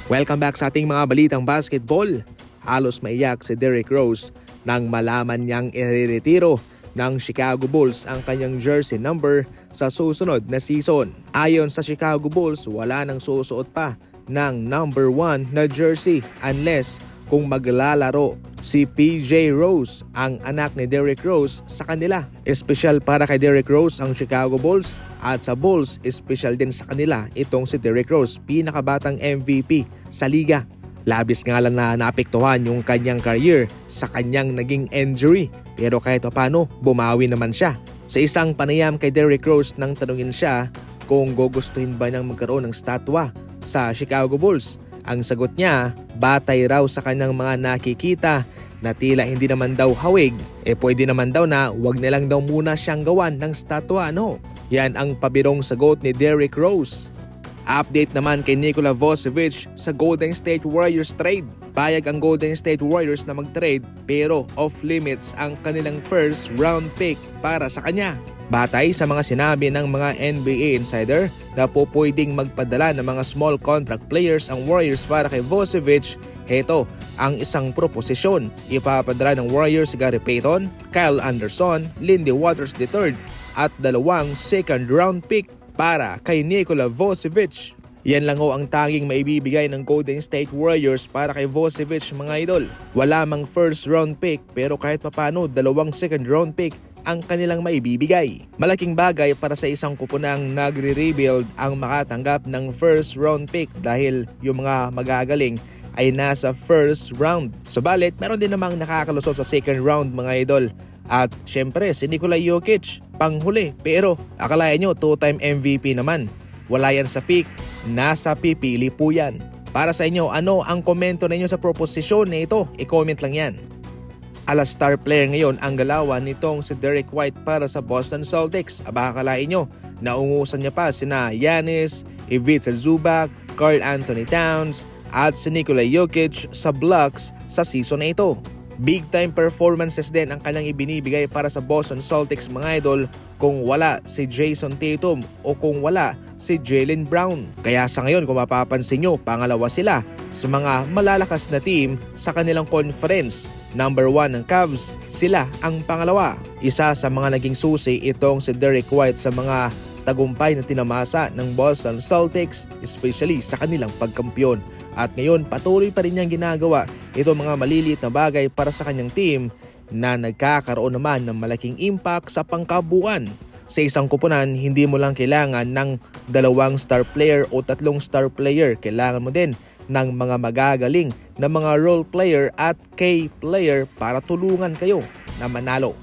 Welcome back sa ating mga balitang basketball. Halos maiyak si Derrick Rose nang malaman niyang ireretiro ng Chicago Bulls ang kanyang jersey number sa susunod na season. Ayon sa Chicago Bulls, wala nang susuot pa ng number 1 na jersey unless kung maglalaro si PJ Rose, ang anak ni Derrick Rose, sa kanila. Espesyal para kay Derrick Rose ang Chicago Bulls at sa Bulls, espesyal din sa kanila itong si Derrick Rose, pinakabatang MVP sa liga. Labis nga lang na naapektuhan yung kanyang career sa kanyang naging injury, pero kahit paano bumawi naman siya. Sa isang panayam kay Derrick Rose nang tanungin siya kung gugustuhin ba niyang magkaroon ng statwa sa Chicago Bulls, ang sagot niya, batay raw sa kanyang mga nakikita na tila hindi naman daw hawig, pwede naman daw na wag nilang daw muna siyang gawan ng statwa, no? Yan ang pabirong sagot ni Derrick Rose. Update naman kay Nikola Vucevic sa Golden State Warriors trade. Payag ang Golden State Warriors na mag-trade pero off-limits ang kanilang first round pick para sa kanya. Batay sa mga sinabi ng mga NBA insider na po pwedeng magpadala ng mga small contract players ang Warriors para kay Vucevic, heto ang isang proposisyon. Ipapadala ng Warriors si Gary Payton, Kyle Anderson, Lindy Waters III at 2 second round pick para kay Nikola Vucevic. Yan lang ho ang tanging maibibigay ng Golden State Warriors para kay Vucevic, mga idol. Wala mang first round pick pero kahit papano 2 second round pick ang kanilang maibibigay. Malaking bagay para sa isang kupunang nagre-rebuild ang makatanggap ng first round pick dahil yung mga magagaling ay nasa first round. Subalit, meron din namang nakakalusot sa second round, mga idol. At syempre, si Nikola Jokic, panghuli. Pero akalain nyo, 2-time MVP naman. Wala yan sa pick, nasa pipili po yan. Para sa inyo, ano ang komento ninyo sa proposisyon na ito? I-comment lang yan. Star player ngayon ang galawan nitong si Derrick White para sa Boston Celtics. Akalain nyo, naungusan niya pa sina Giannis, Ivica Zubac, Karl Anthony Towns at si Nikola Jokic sa Bucks sa season na ito. Big time performances din ang kanyang ibinibigay para sa Boston Celtics, mga idol, kung wala si Jason Tatum o kung wala si Jaylen Brown. Kaya sa ngayon, kung mapapansin nyo, pangalawa sila sa mga malalakas na team sa kanilang conference. Number 1 ng Cavs, sila ang pangalawa. Isa sa mga naging susi itong si Derrick White sa mga tagumpay na tinamasa ng Boston Celtics, especially sa kanilang pagkampiyon. At ngayon, patuloy pa rin niyang ginagawa itong mga maliliit na bagay para sa kanyang team na nagkakaroon naman ng malaking impact sa pangkabuuan. Sa isang kupunan, hindi mo lang kailangan ng 2 star player o 3 star player. Kailangan mo din ng mga magagaling na mga role player at key player para tulungan kayo na manalo.